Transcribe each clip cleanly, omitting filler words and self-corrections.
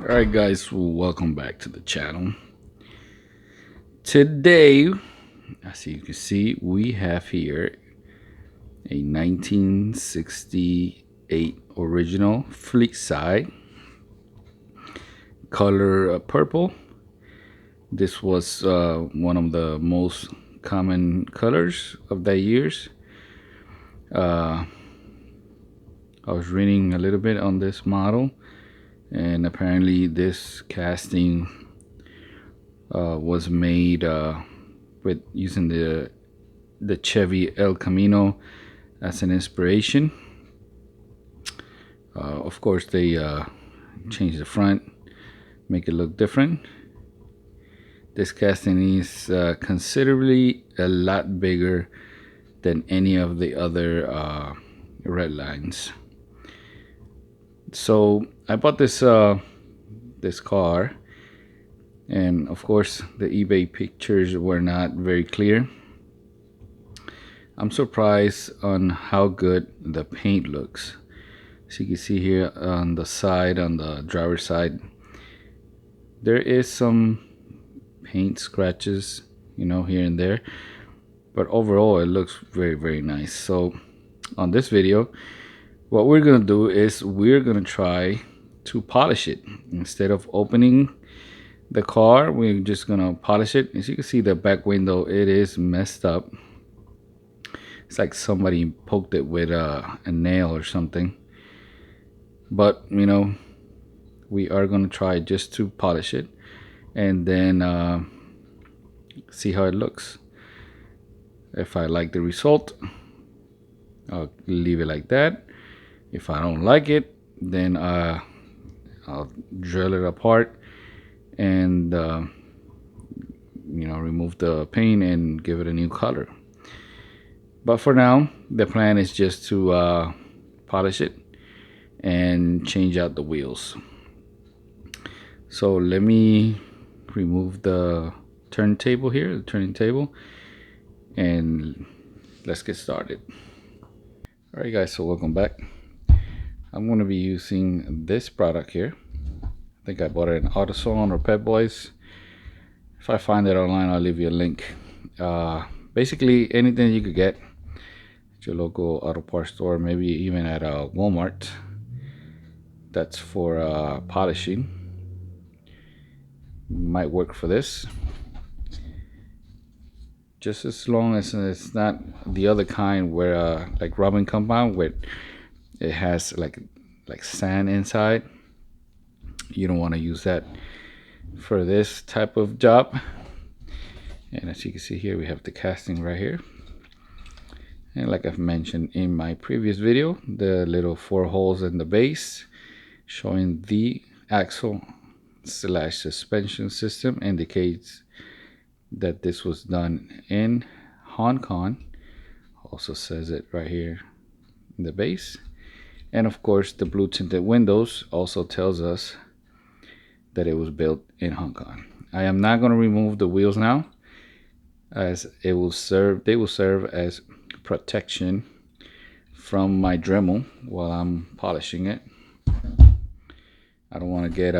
Alright guys, welcome back to the channel. Today, as you can see, we have here a 1968 original Fleetside, color purple. This was one of the most common colors of that years. I was reading a little bit on this model, and apparently this casting was made with using the Chevy El Camino as an inspiration. Of course, they changed the front, make it look different. This casting is considerably a lot bigger than any of the other Redlines. So I bought this this car, and of course the eBay pictures were not very clear. I'm surprised on how good the paint looks. As you can see here on the side, on the driver's side, there is some paint scratches, here and there, but overall it looks very nice. So on this video, what we're gonna do is we're gonna try to polish it. Instead of opening the car, we're just gonna polish it. As you can see, the back window, it is messed up. It's like somebody poked it with a nail or something. But we are gonna try just to polish it and then see how it looks. If I like the result, I'll leave it like that. If I don't like it, then I'll drill it apart and remove the paint and give it a new color. But for now, the plan is just to polish it and change out the wheels. So let me remove the turntable here, the turning table, and let's get started. All right guys, so welcome back. I'm going to be using this product here. I think I bought it in AutoZone or Pep Boys. If I find it online, I'll leave you a link. Basically anything you could get at your local auto parts store, maybe even at a Walmart, that's for polishing, might work for this. Just as long as it's not the other kind where like rubbing compound, where it has like sand inside. You don't want to use that for this type of job. And as you can see here, we have the casting right here, and like I've mentioned in my previous video, the little 4 holes in the base showing the axle / suspension system indicates that this was done in Hong Kong. Also says it right here in the base. And of course, the blue tinted windows also tells us that it was built in Hong Kong. I am not going to remove the wheels now, as they will serve as protection from my Dremel while I'm polishing it. I don't want to get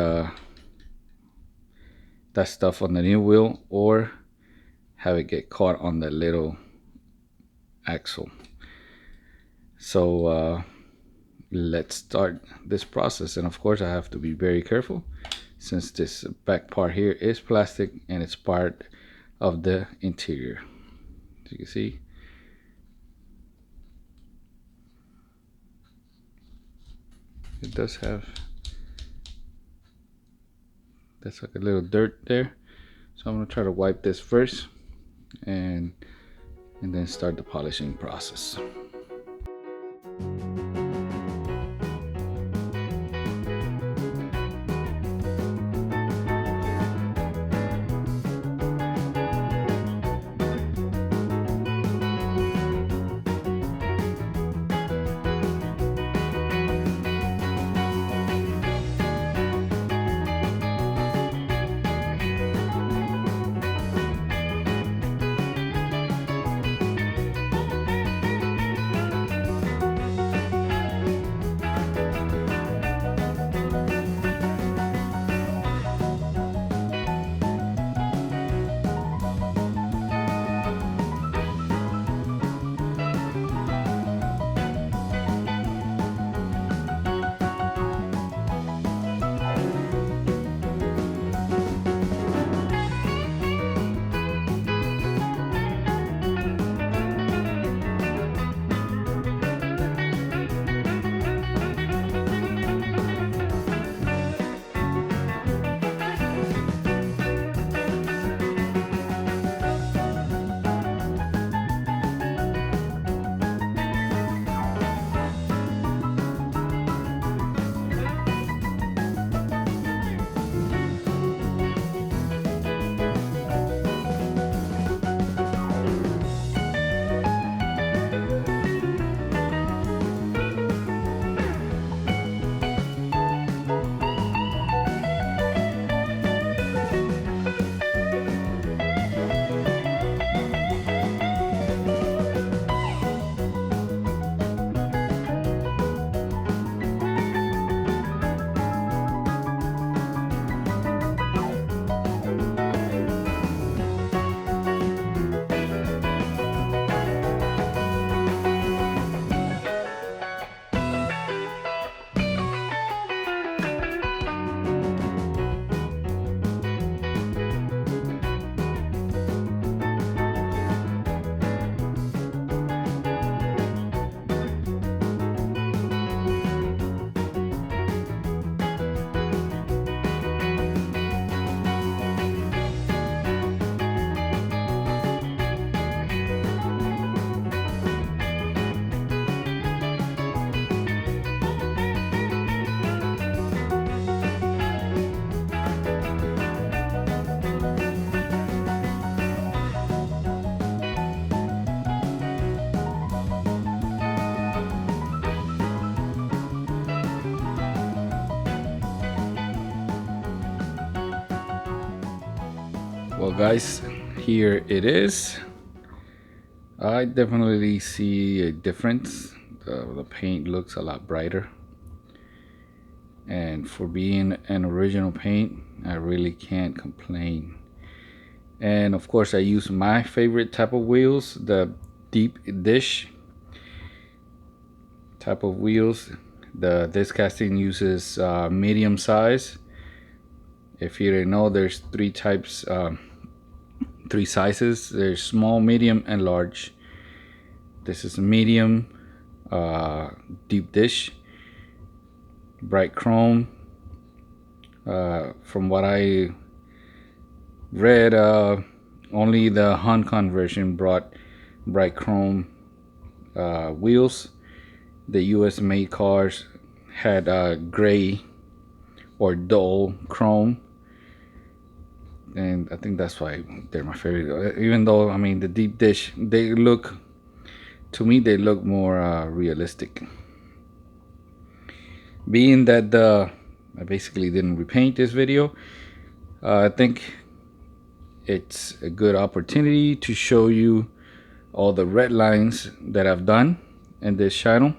that stuff on the new wheel or have it get caught on the little axle. So let's start this process. And of course, I have to be very careful since this back part here is plastic and it's part of the interior. As you can see, it does have, that's like a little dirt there. So I'm gonna try to wipe this first and then start the polishing process. Well guys, here it is. I definitely see a difference. The paint looks a lot brighter, and for being an original paint, I really can't complain. And of course I use my favorite type of wheels, the deep dish type of wheels. This casting uses medium size. If you didn't know, there's three types, three sizes. There's small, medium, and large. This is medium, deep dish, bright chrome. From what I read, only the Hong Kong version brought bright chrome wheels. The US made cars had gray or dull chrome, and I think that's why they're my favorite. Even though, I mean, the deep dish, they look, to me, they look more realistic. Being that I basically didn't repaint this video, I think it's a good opportunity to show you all the red lines that I've done in this channel.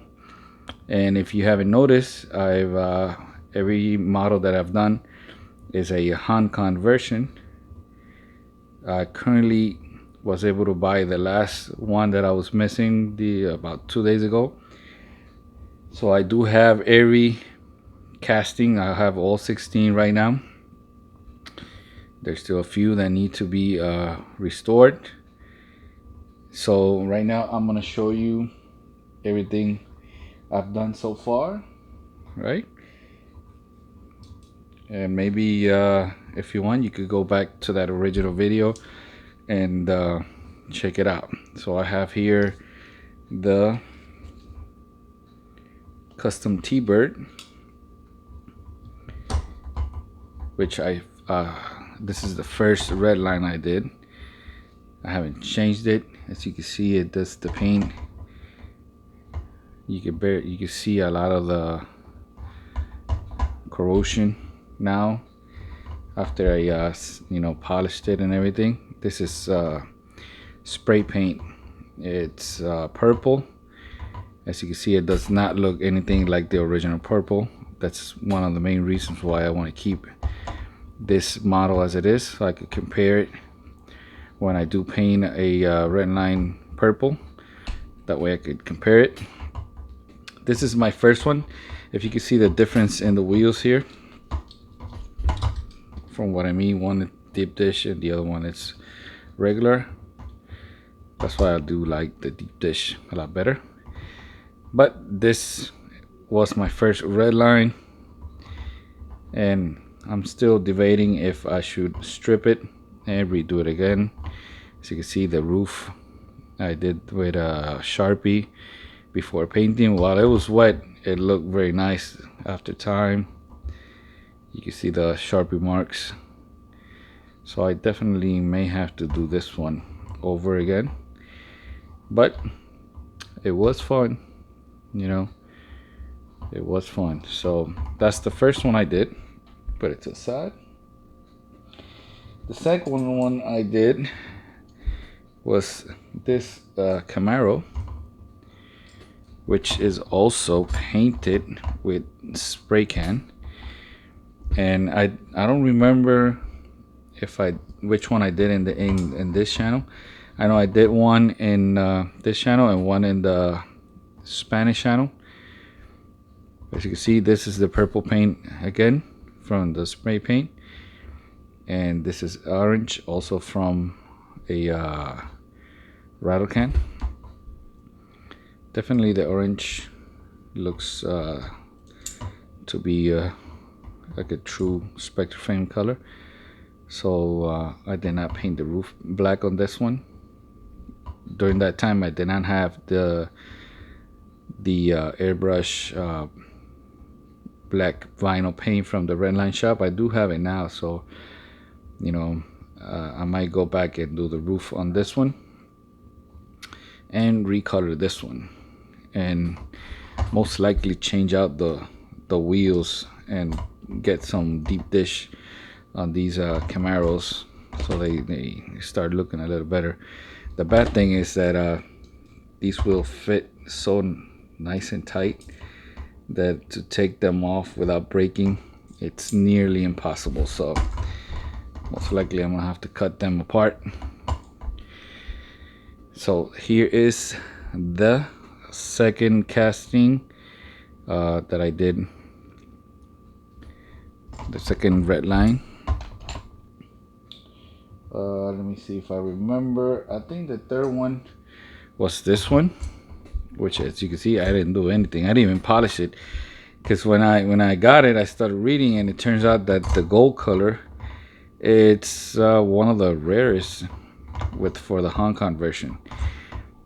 And if you haven't noticed, I've every model that I've done is a Hong Kong version. I currently was able to buy the last one that I was missing about 2 days ago. So I do have every casting. I have all 16 right now. There's still a few that need to be restored. So right now I'm gonna show you everything I've done so far, right? And maybe if you want, you could go back to that original video and check it out. So I have here the custom T-Bird, which this is the first red line I did. I haven't changed it. As you can see, it does the paint. You can see a lot of the corrosion now after I polished it and everything. This is spray paint. It's purple. As you can see, it does not look anything like the original purple. That's one of the main reasons why I want to keep this model as it is, so I could compare it when I do paint a Redline purple. That way I could compare it. This is my first one. If you can see the difference in the wheels here, from what I mean, one is deep dish and the other one is regular. That's why I do like the deep dish a lot better. But this was my first red line, and I'm still debating if I should strip it and redo it again. As you can see, the roof I did with a Sharpie before painting. While it was wet, it looked very nice after time. You can see the Sharpie marks. So I definitely may have to do this one over again. But it was fun, you know. It was fun. So that's the first one I did. Put it to the side. The second one I did was this Camaro, which is also painted with spray can. And I don't remember which one I did in this channel. I know I did one in this channel and one in the Spanish channel. As you can see, this is the purple paint again from the spray paint, and this is orange also from a rattle can. Definitely the orange looks to be like a true Spectraframe color. So I did not paint the roof black on this one. During that time I did not have the airbrush black vinyl paint from the Redline shop. I do have it now, so I might go back and do the roof on this one and recolor this one, and most likely change out the wheels and get some deep dish on these Camaros, so they start looking a little better. The bad thing is that these will fit so nice and tight that to take them off without breaking, it's nearly impossible. So most likely I'm gonna have to cut them apart. So here is the second casting that I did, the second Redline. Let me see if I remember. I think the third one was this one, which, as you can see, I didn't do anything. I didn't even polish it, because when I got it, I started reading, and it turns out that the gold color, it's one of the rarest for the Hong Kong version.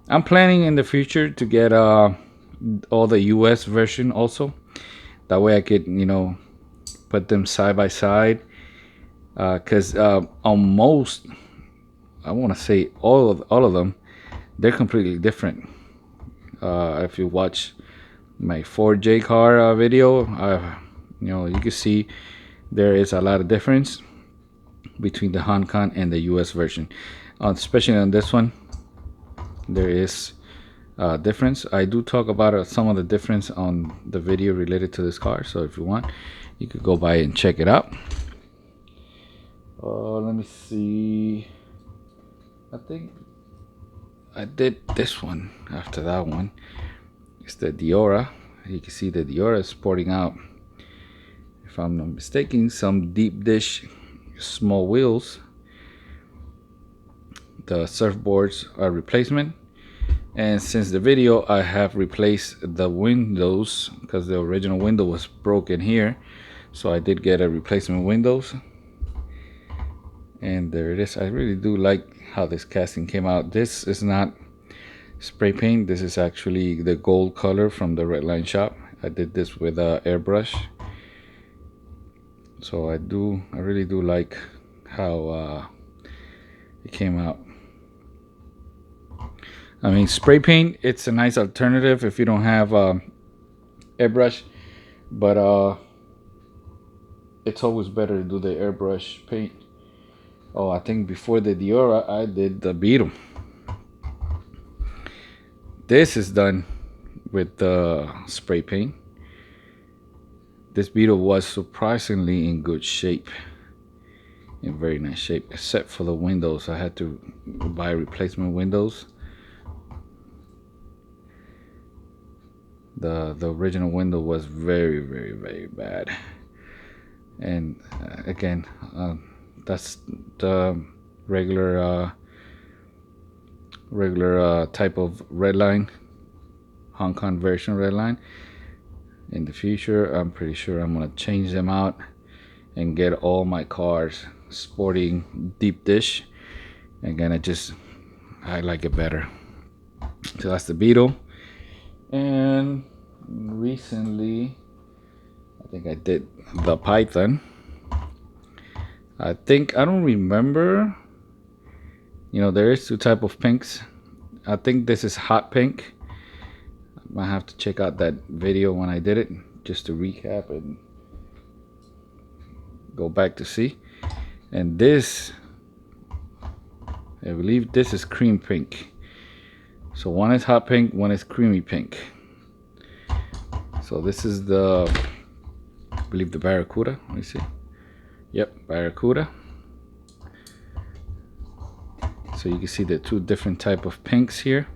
I'm planning in the future to get all the US version also. That way I could, put them side by side. Because on most, I want to say all of them, they're completely different. If you watch my 4J car video, you can see there is a lot of difference between the Hong Kong and the US version. Especially on this one, there is a difference. I do talk about some of the difference on the video related to this car, so if you want, you could go by and check it out. Let me see. I think I did this one after that one. It's the Diora. You can see the Diora is sporting out, if I'm not mistaken, some deep dish small wheels. The surfboards are replacement, and since the video, I have replaced the windows because the original window was broken here, so I did get a replacement windows. And there it is. I really do like how this casting came out. This is not spray paint. This is actually the gold color from the Redline shop. I did this with a airbrush. So I really do like how it came out. I mean, spray paint, it's a nice alternative if you don't have airbrush, but it's always better to do the airbrush paint. Oh, I think before the Diora, I did the Beetle. This is done with the spray paint. This Beetle was surprisingly in good shape, in very nice shape, except for the windows. I had to buy replacement windows. The original window was very, very, very bad. And again, that's the regular type of Redline, Hong Kong version Redline. In the future, I'm pretty sure I'm gonna change them out and get all my cars sporting deep dish. Again, I like it better. So that's the Beetle. And recently, I think I did the Python. I don't remember. There is two type of pinks. I think this is hot pink. I might have to check out that video when I did it, just to recap and go back to see. And this, I believe this is cream pink. So one is hot pink, one is creamy pink. So this is I believe the Barracuda. Let me see. Yep, Barracuda. So you can see the two different type of pinks here.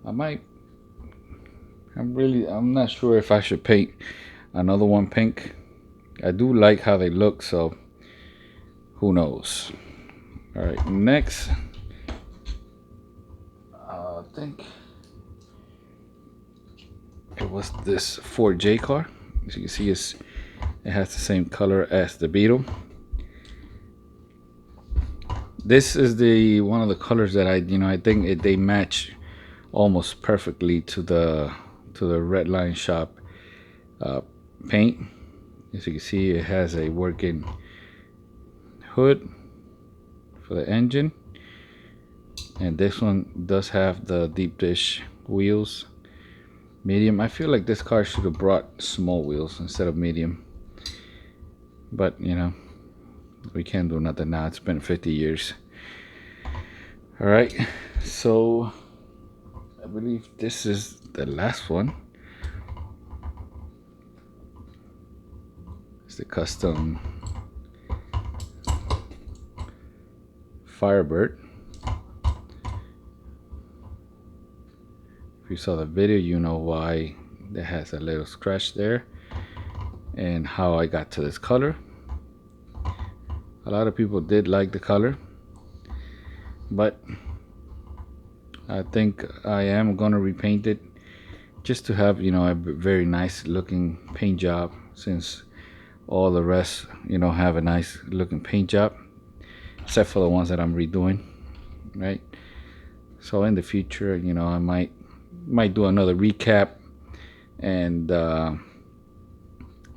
I'm not sure if I should paint another one pink. I do like how they look, so who knows. All right, next, I think it was this 4J car. As you can see, it has the same color as the Beetle. This is one of the colors that I think they match almost perfectly to the Redline shop paint. As you can see, it has a working hood for the engine, and this one does have the deep dish wheels, medium. I feel like this car should have brought small wheels instead of medium. But you know, we can't do nothing now. It's been 50 years. All right, so I believe this is the last one. It's the custom Firebird. If you saw the video, you know why it has a little scratch there and how I got to this color. A lot of people did like the color, but I think I am gonna repaint it just to have, you know, a very nice looking paint job, since all the rest, you know, have a nice looking paint job except for the ones that I'm redoing, right? So in the future, you know, I might do another recap, and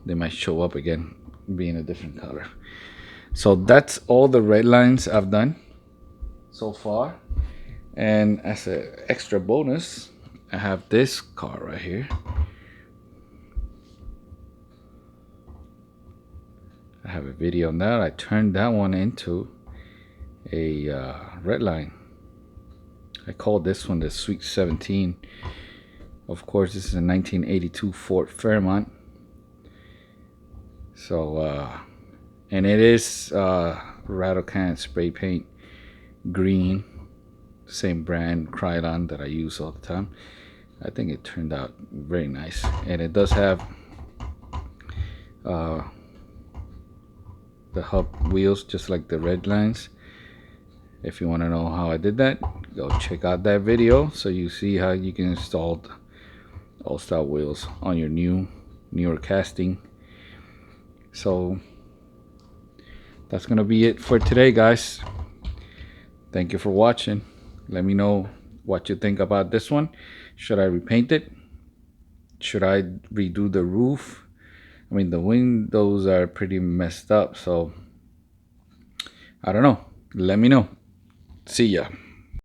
they might show up again being a different color. So that's all the red lines I've done so far. And as an extra bonus, I have this car right here. I have a video on that. I turned that one into a red line. I call this one the Sweet 17. Of course, this is a 1982 Ford Fairmont. So, and it is rattle can spray paint green, same brand Krylon that I use all the time. I think it turned out very nice, and it does have the hub wheels just like the red lines. If you want to know how I did that, go check out that video so you see how you can install all-style wheels on your newer casting. So that's gonna be it for today, guys. Thank you for watching. Let me know what you think about this one. Should I repaint it? Should I redo the roof? I mean, the windows are pretty messed up, so I don't know. Let me know. See ya.